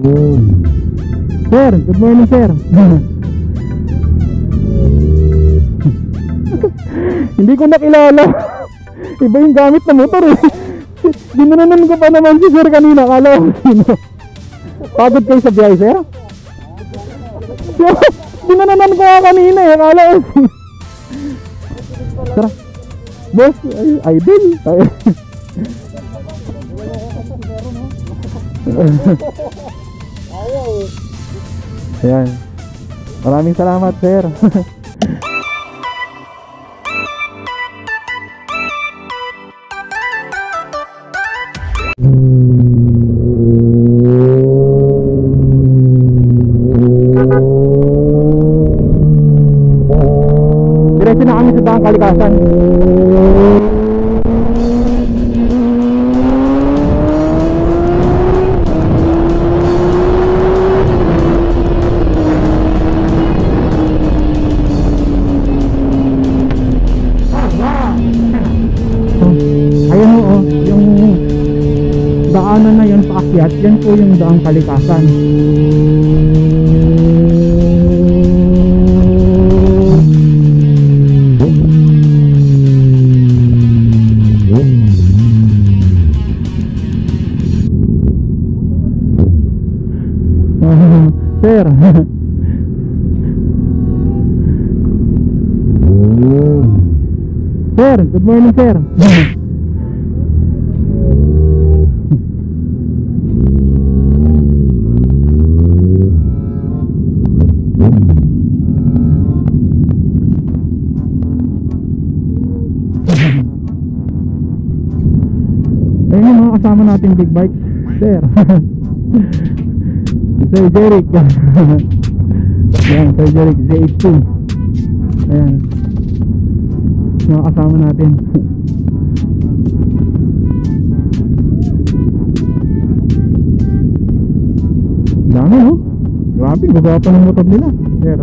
Sir, good morning sir. Hindi ko nakilala. Iba yung gamit na motor eh. Dinanan ko pa naman si sir kanina. Kala ko sino. Pagod kayo sa biyahe sir? Dinanan ko kanina eh. Kala ko sino. Tara. Boss, idol. Ayan. Maraming salamat sir. Diretso na kami sa Daang Kalikasan. Ayan o, yung daanan na yun paakyat, yan po yung Daang Kalikasan. Sir. Sir, good morning sir. Ayun yung mga kasama nating big bikes, sir. Sir Jeric. Ayan, Sir Jeric Z82. Ayan, mga kasama natin. Dami no? Grabe, gagawa pa ng motor nila. Sir,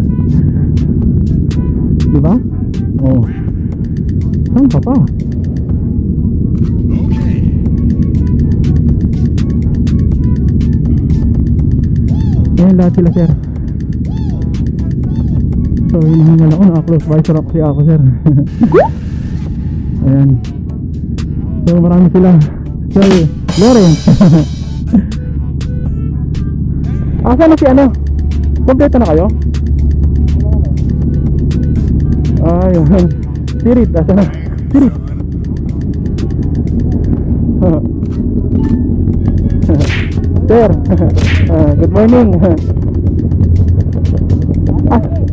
diba? Oh, saan pa pa? Ayan lahat sila sir. So hinihingal ako, naka-close visor ako si ako sir. Ayan. So marami sila. Sir Lawrence. Asan na si ano? Kompleto na kayo? Ayun. Sirit, asan na? Sirit. Sir, good morning.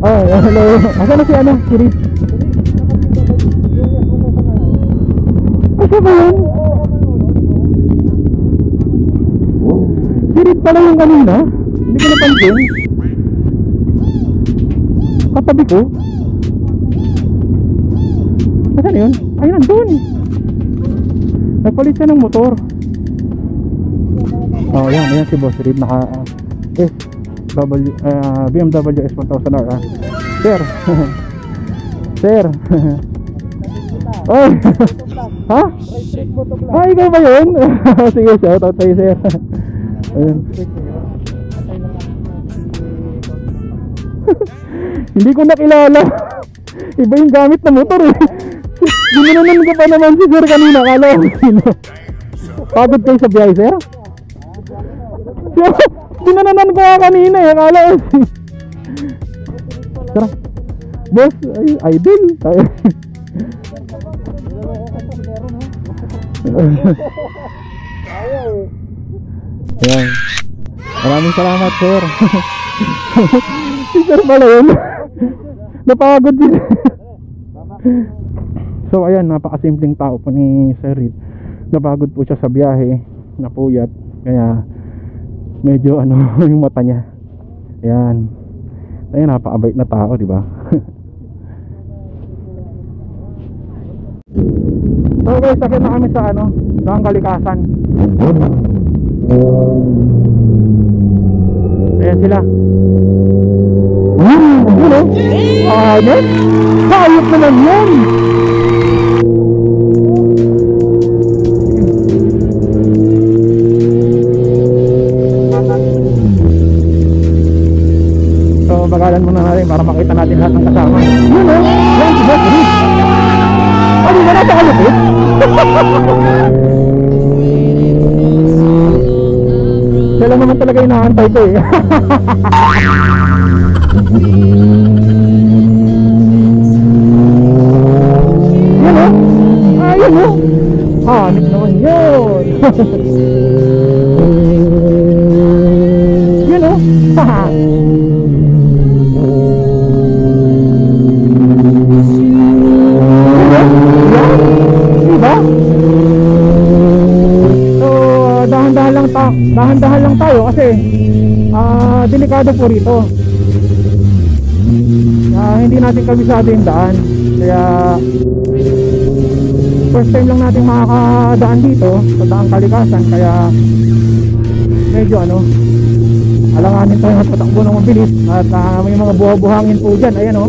Hello. Asan na si ano? Sirit. Asa ba yun? Sirit pala yung kanina. Hindi ko napansin. Katabi ko. Asan yun? Ay, nandun. Nagpalit siya ng motor. Oh, yan si Boss Reed, naka BMW S1000R. Sir. Sir. Oh. Ha? Ay, ikaw ba yun? Sige, shout out tayo sir. Ayun. Hindi ko nakilala. Iba yung gamit na motor eh. Dinanan ko pa naman si sir kanina. Kala ko sino. Pagod kayo sa biyahe sir? Dinanan ko kanina eh. Kala ko sino. Tara. Boss, idol. Ayan. Maraming salamat sir. Si sir pala yun. Napagod din. So ayan, napakasimpleng tao po ni Sir Reed. Napagod po siya sa biyahe, napuyat, kaya medyo ano yung mata niya. Ayan. Ayan, napakabait na tao, di ba? So guys, sakit na kami sa ano, Daang Kalikasan. Ayan sila. Ano? Ano? Hayop naman yan. Babagalan muna natin para makita natin lahat ng kasama. Yun o! Yan si Boss Reed! Ano ba nasa kalupit? Sila naman talaga inaantay ko eh. Yun o! Ayun o! Hanip naman yun! Yun o! Haha! Diba? So, dahan-dahan lang tayo kasi delikado po rito. Hindi natin kabisado yung daan. Kaya first time lang natin makakadaan dito sa Daang Kalikasan. Kaya medyo alanganin tayo at patakbo ng mabilis. At may mga buha-buhangin po dyan. Ayan o.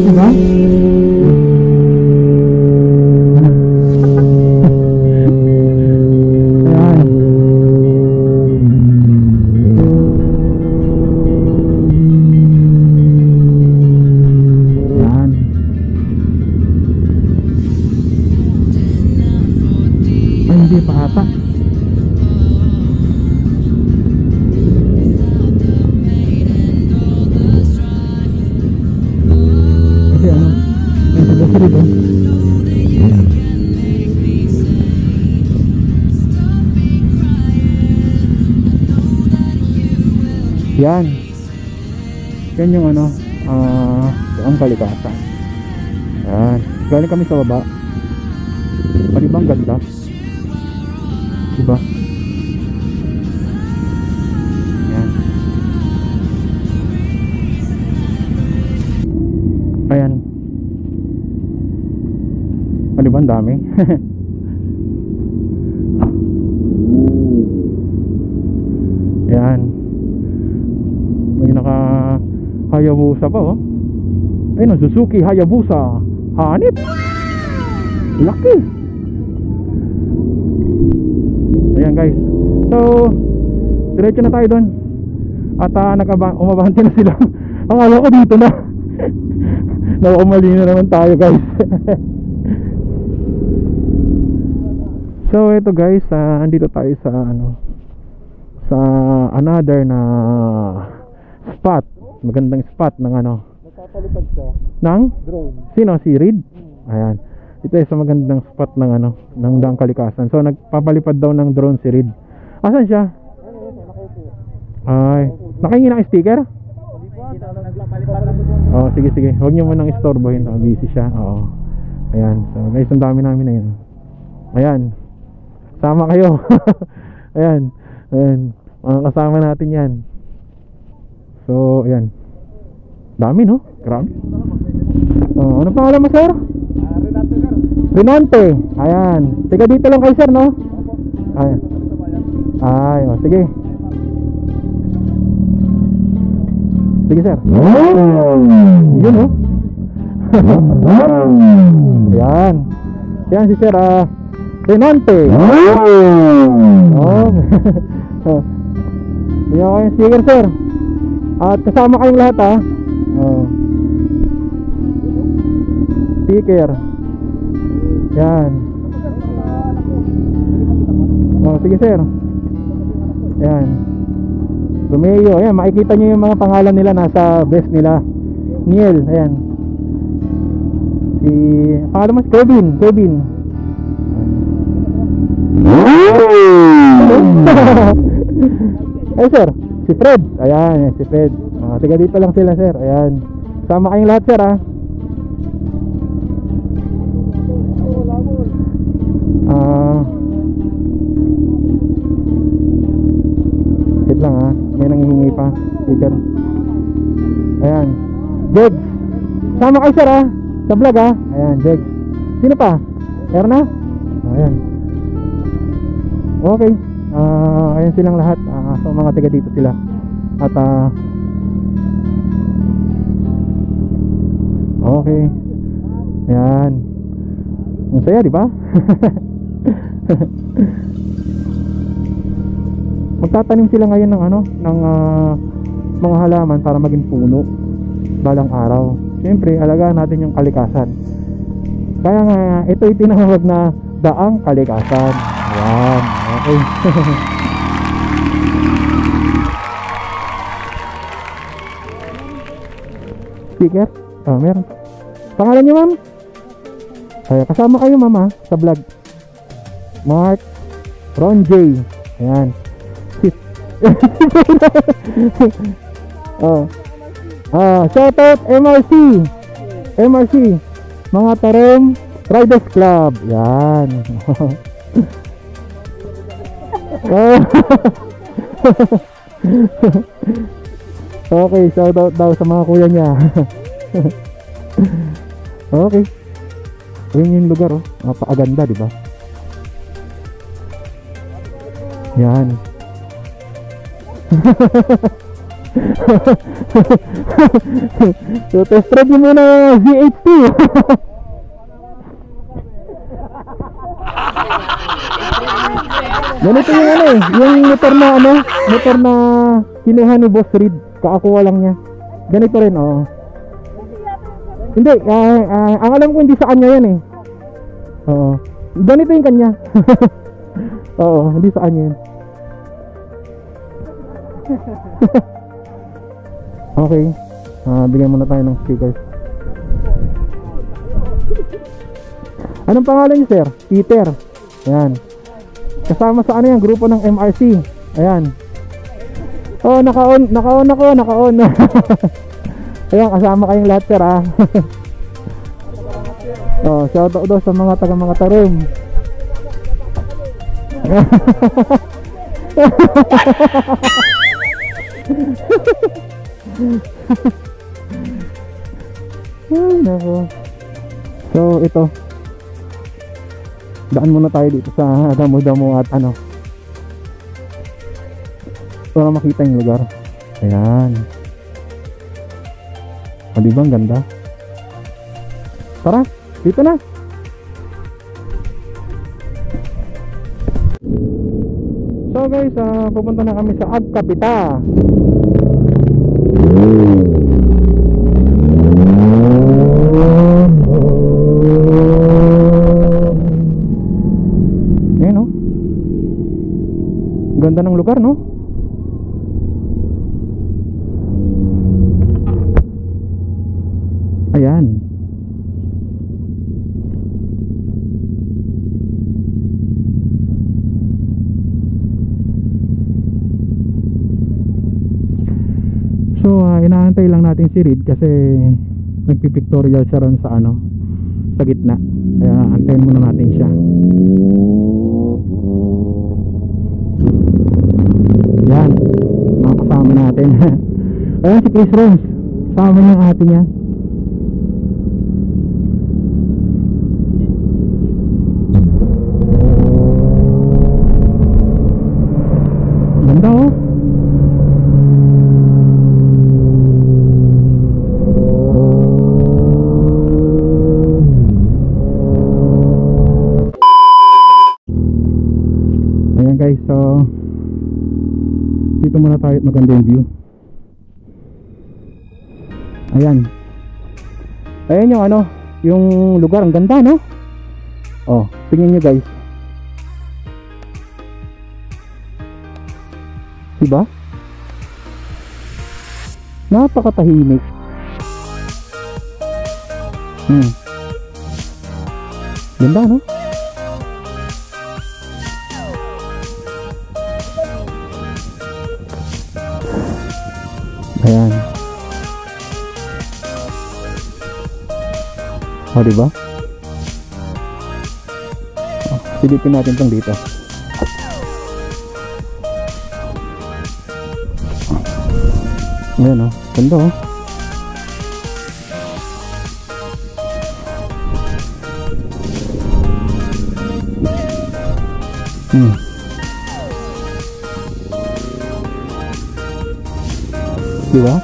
Diba? Ayan. Ayan. Ay, hindi pa ata. Yan. Yan yung Daang Kalikasan. Yan. Galing kami sa baba. Palibang ganda. Diba? Yan. Ayan. Palibang dami. Yan. May naka Hayabusa pa oh. Ayun, Suzuki Hayabusa. Hanip. Laki. Ayan guys. So, diretso na tayo doon. At umabante na sila. Ang alam ko dito na. Nakumali na naman tayo guys. So, ito guys, andito tayo sa sa another na spot, magandang spot ng Nagpapalipad siya ng drone. sino? Si Reed? Ayan, ito ay sa magandang spot ng ng Daang Kalikasan. So nagpapalipad daw ng drone si Reed. Asan siya? Nakaupo. Ay, nakahingi ng sticker? Nagpapalipad ng drone. Oh, sige sige, huwag niyo munang istorbohin, busy siya. Oo. Ayan, so guys, ang dami namin na yun. Ayan, sama kayo. Ayan, ayan, mga kasama natin yan. So, ayan. Dami, no? Grabe. Ano pangalan mo, sir? Renato, sir. Renante. Ayan. Tiga dito lang kayo, sir, no? Ayan. Ay, sige. Sige, sir. Yun, no? Ayan. Ayan si sir, Renante. Oh. Bigyan ko yung sticker, sir. At kasama kayong lahat sticker. Yan. Sige sir. Yan. Romeo. Ayan, makikita nyo yung mga pangalan nila nasa vest nila. Niel. Ayan. Si pangalan mo? Kevin. Ay sir, si Fred. Ayan, si Fred. Tiga dito lang sila sir. Ayan. Sama kayong lahat sir wait lang may nanghihingi pa sticker. Ayan, Jegs. Sama kayo sir sa vlog Ayan, Jegs. Sino pa? Erna? Ayan. Okay. Ayan silang lahat. So mga tiga dito sila. At okay. Ayan. Ang saya, di ba? Magtatanim sila ngayon ng ano, ng mga halaman para maging puno balang araw. Siyempre, alagaan natin yung kalikasan. Kaya nga, ito'y tinawag na daang kalikasan. Ayan, okay. Speaker? Oh, meron. Pangalan niyo, ma'am? Ay, kasama kayo, ma'am, sa vlog. Mark Ron J. Ayan. Oh. Shout out MRC. MRC. Mga Tarom Riders Club. Yan. Okay, shout out daw sa mga kuya niya. Okay. Ayun yung lugar, oh. Napakaganda, di ba? Yan. So, test drive mo muna yung ZH2. Ganito yung ano eh, yung motor na ano, motor na kinuha ni Boss Reed, kaakuha lang niya. Ganito rin, oo. Hindi, ang alam ko hindi sa kanya yan eh. Oo. Ganito yung kanya. Oo, hindi sa kanya yan. Okay. Bigyan muna tayo ng stickers. Anong pangalan niyo, sir? Peter. Ayan. Kasama sa ano yan, grupo ng MRC. Ayan. Oh, naka-on ako. Ayan, kasama kayong lahat, sir, ah. Oh, shout out daw sa mga taga mga Tarom. Ay, nako. So, ito. Daan muna tayo dito sa damo-damo at ano, para makita yung lugar. Ayan. O, diba ang ganda? Tara, dito na. So guys, pupunta na kami sa Agkapita. Ayan, no? Ganda ng lugar, no? Ayan. So, inaantay lang natin si Reed kasi nagpipictorial siya ron sa ano, sa gitna. Kaya antayin muna natin siya. Yan, mga kasama natin. Ayan si Chris Rose, kasama niya ang ate niya. Ganda, oh. Ayan guys, so dito muna tayo at maganda yung view. Ayan. Ayan yung ano, yung lugar, ang ganda, no? Oh, tingnan nyo guys. Diba? Napakatahimik. Ganda, no? Ayan. O, diba? Oh, silipin natin tong dito. Ayan, oh. Ganda, oh. Diba?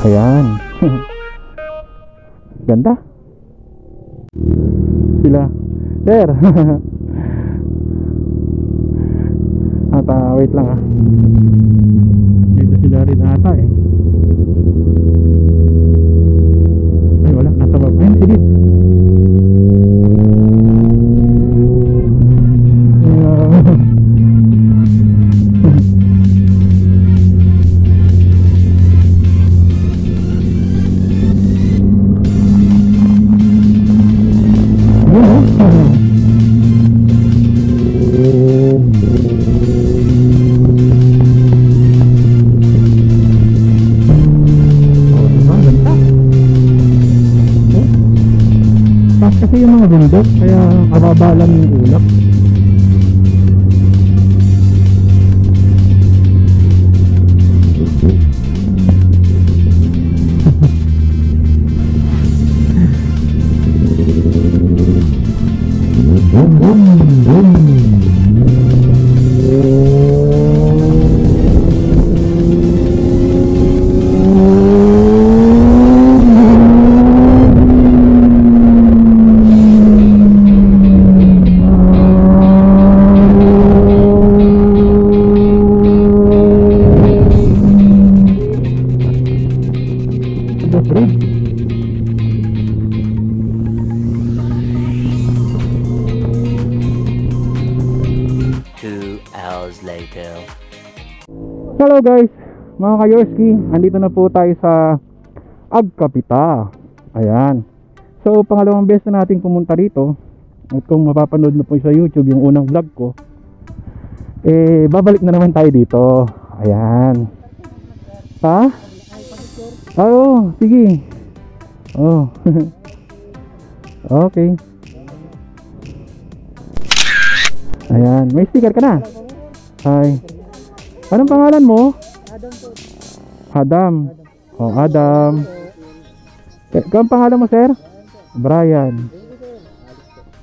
Ayan. Ganda. Sila. Sir. At wait lang ah. Dito sila rin ata eh. Ay wala, nasa baba. Ayun, silid. Kasi yung mga bundok, kaya kababa lang yung ulap. Hello guys, mga kayorski, andito na po tayo sa Agkapita. Ayan. So pangalawang beses na nating pumunta dito. At kung mapapanood na po sa YouTube yung unang vlog ko, eh babalik na naman tayo dito. Ayan. Ha? Oo, sige. Oh. Okay. Ayan, may sticker ka na. Hi. Anong pangalan mo? Adam po. Adam. Oh, Adam. Kung pangalan mo, sir? Brian.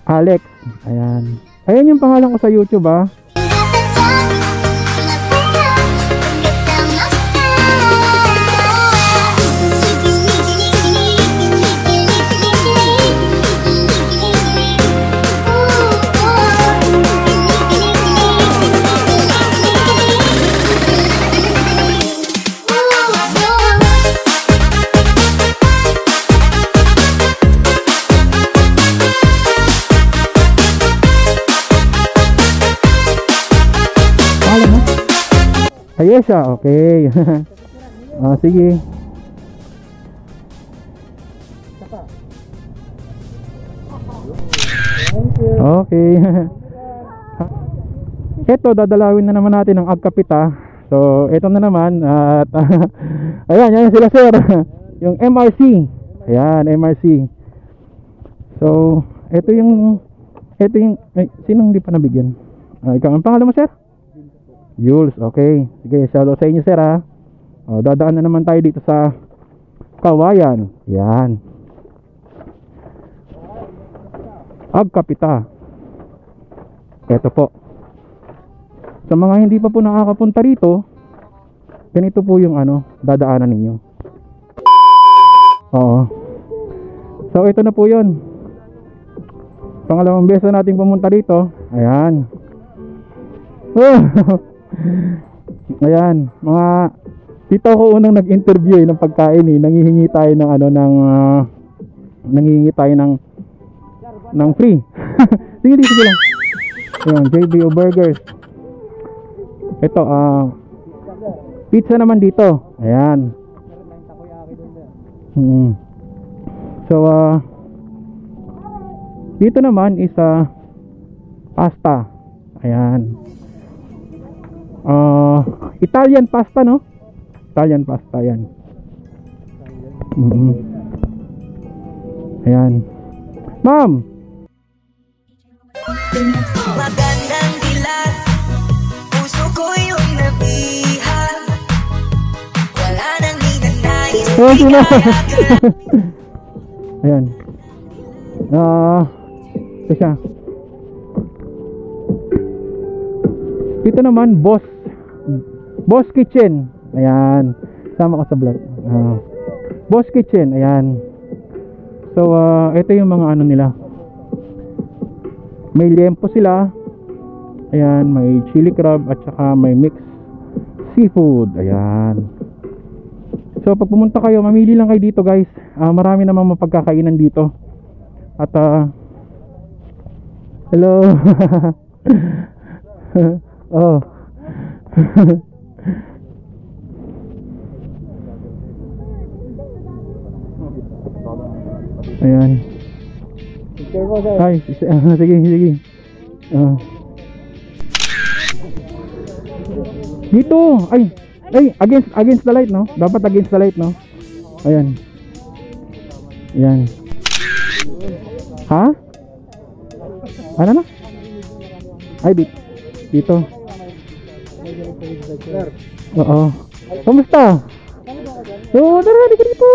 Alex. Ayan. Ayan yung pangalan ko sa YouTube, ah. Ayesha, okay. Sige. Okay. Ito, dadalawin na naman natin ang Agkapita. So, ito na naman. At ayan, yan sila sir. Yung MRC. Ayan, MRC. So, ito yung ay, sinong hindi pa nabigyan? Ikaw, ang pangalan mo sir? Jules, okay. Sige, shoutout sa inyo sir ha. Dadaan na naman tayo dito sa Kawayan. Yan. Agkapita. Ito po. Sa mga hindi pa po nakakapunta rito, ganito po yung dadaanan ninyo. Oo. So ito na po yun. Pangalawang beses na nating pumunta dito. Ayan. Ayan, mga dito ako unang nag-interview ng pagkain eh. Nanghihingi tayo ng nanghihingi tayo ng free. Sige lang. Ayan, JBO Burgers. Ito pizza naman dito. Ayan. So dito naman is pasta. Ayan. Italian pasta, no? Italian pasta yan. Ayan. Ma'am. Magandang dilag, puso ko yung nabihan. Wala nang ninanais. Ayan. Ito siya. Ito naman, Boss Kitchen. Ayan. Sama ko sa vlog. Boss Kitchen, ayan. So, ito yung mga ano nila. May liempo sila. Ayan, may chili crab at saka may mixed seafood. Ayan. So, pag pumunta kayo, mamili lang kayo dito, guys. Marami namang mapagkakainan dito. At, hello. Oh. Ayan. Picture mo, sir. Ay, sige, sige. Dito. Ay, against the light, no? Dapat against the light, no? Ayan. Ayan. Ha? Ano na? Ay, dito. Sir. Oo. Kamusta? Oo, tara, di ka dito.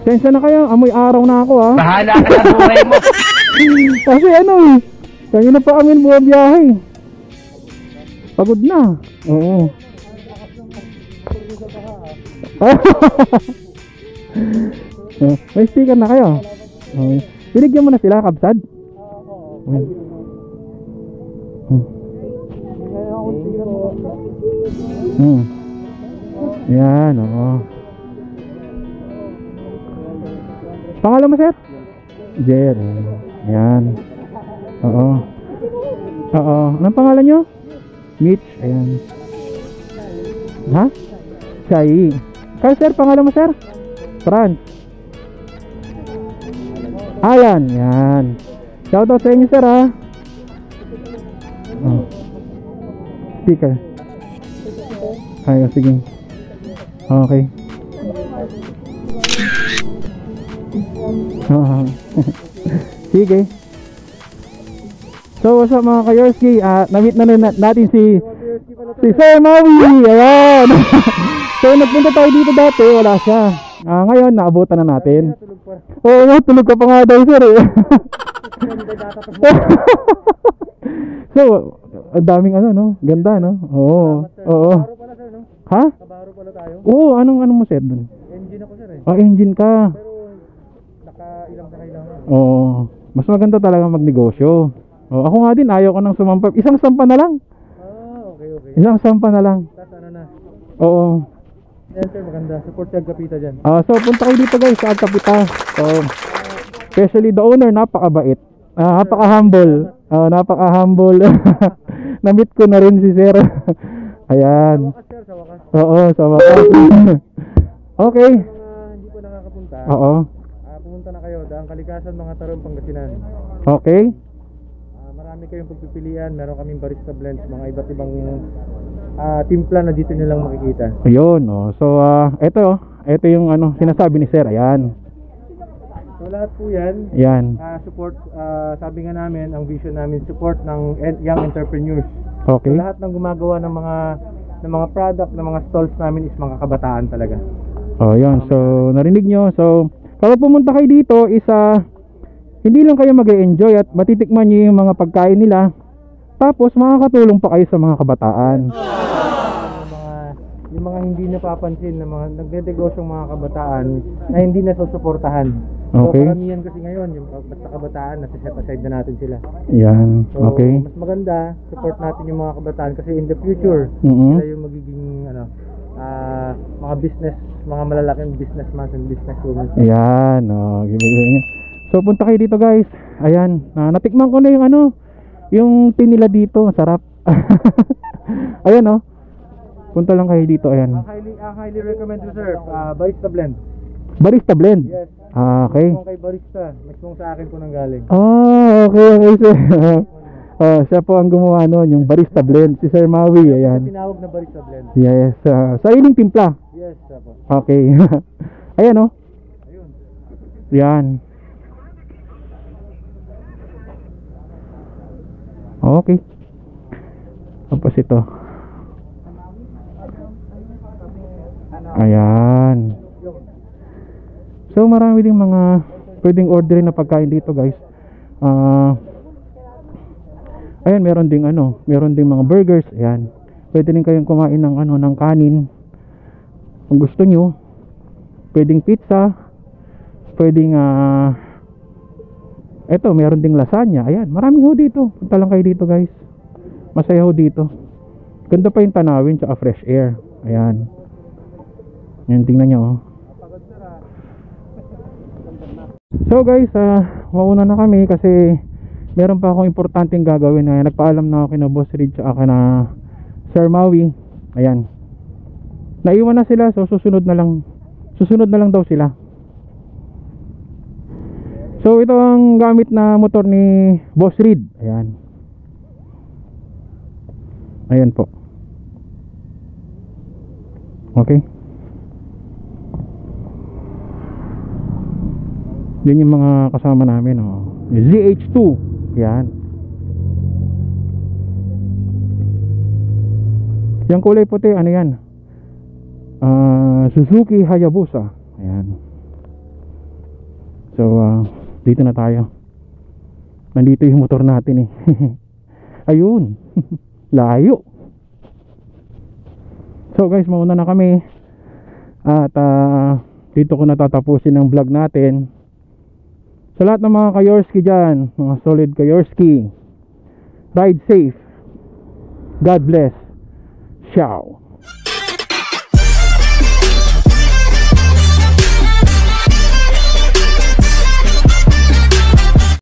Sensya na kayo, amoy araw na ako, ha? Bahala ka sa buhay mo. Kasi ano, kanina pa kami bumabiyahe. Pagod na. Oo. May sticker na kayo. Binigyan mo na sila, kabsad. Yan, oo. Pangalan mo, sir? Jer. Yan. Oo. Oo. Anong pangalan nyo? Mitch. Ayan. Ha? Chai. Kaya, sir, pangalan mo, sir? Franz. Alan. Yan. Shoutout sa inyo, sir, ha? Oh. Sticker. Ay, sige. Okay. Sige. So, what's up mga ka-Yersky? Na-meet na rin natin si Sir Maui. Ayan. So, nagpunta tayo dito dati. Wala siya. Ngayon, naabutan na natin. Oo, tulog ka pa nga daw, sir. So, ang daming ano, no? Ganda, no? Oo. Oo. Ha? Kabaro pala tayo. Oo, anong mo, sir, dun? Engine ako, sir, eh. Engine ka. Pero, ilang sakay lang ako. Oo. Mas maganda talaga magnegosyo. Ako nga din, ayaw ko nang sumampa. Isang sampa na lang. Okay. Isang sampa na lang. Tapos ano na? Oo. Yan, sir, maganda. Support sa Agapita dyan. So, punta kayo dito, guys, sa Agapita. So, especially the owner, napakabait. Napaka-humble. Napaka-humble. Na-meet ko na rin si sir. Ayan. Sa wakas, sir, sa wakas. Oo, sa wakas. Okay. Mga hindi po nakakapunta, Oo. pumunta na kayo. Daang Kalikasan, mga Tarong, Pangasinan. Okay. Marami kayong pagpipilian. Meron kaming barista blends, mga iba't ibang timpla na dito nyo lang makikita. Ayun, oh. So, ito yung ano, sinasabi ni sir. Ayan. So, lahat po yan. Ayan. Support, sabi nga namin, ang vision namin, support ng young entrepreneurs. Okay. So, lahat ng gumagawa ng mga product, ng mga stalls namin is mga kabataan talaga. Oh, yun. So, narinig nyo. So, kapag pumunta kayo dito, hindi lang kayo mag-e-enjoy at matitikman nyo yung mga pagkain nila. Tapos, makakatulong pa kayo sa mga kabataan. Yung mga hindi napapansin na mga nagdenegosyong mga kabataan na hindi nasusuportahan. So, Okay. karamihan kasi ngayon, yung basta kabataan, nasa set aside na natin sila. Yan. So, Okay. mas maganda, support natin yung mga kabataan kasi in the future, Mhm. sila yung magiging mga business, mga malalaking businessmen and businesswomen. Ayan. So, punta kayo dito, guys. Ayan. Natikman ko na yung tin nila dito. Sarap. Ayan, oh. Punta lang kayo dito. Ayan. Highly recommend to sir, barista blend. Barista blend. Yes. Okay. Kung kay barista, mismong sa akin po nang galing. Okay, sir. Siya po ang gumawa noon, yung barista blend. Si Sir Maui. Ayan. Tinawag na barista blend. Yes. Sariling timpla. Yes, po. Okay. Ayan, oh. Ayun. Yan. Okay. Tapos ito. Ayan. So marami ding mga pwedeng orderin na pagkain dito, guys. Ayan, meron ding mga burgers. Ayan. Pwede rin kayong kumain ng ng kanin. Kung gusto nyo, pwedeng pizza, pwedeng eto, meron ding lasagna. Ayan, marami ho dito. Punta lang kayo dito, guys. Masaya ho dito. Ganda pa yung tanawin tsaka fresh air. Ayan. Yan, tingnan nyo, oh. So guys, mauna na kami kasi meron pa akong importanteng gagawin. Nagpaalam na ako kina Boss Reed tsaka kina Sir Maui. Ayan. Naiwan na sila, so susunod na lang daw sila. So ito ang gamit na motor ni Boss Reed. Ayan. Ayan po. Okay. Yan yung mga kasama namin, oh. ZH2. Yan. Yung kulay puti, ano yan? Suzuki Hayabusa. Ayan. So dito na tayo. Nandito yung motor natin eh. Ayun. Layo. So guys, mauna na kami. At dito ko natatapusin ang vlog natin. Sa lahat ng mga Kayorski dyan, mga solid Kayorski, ride safe. God bless. Ciao.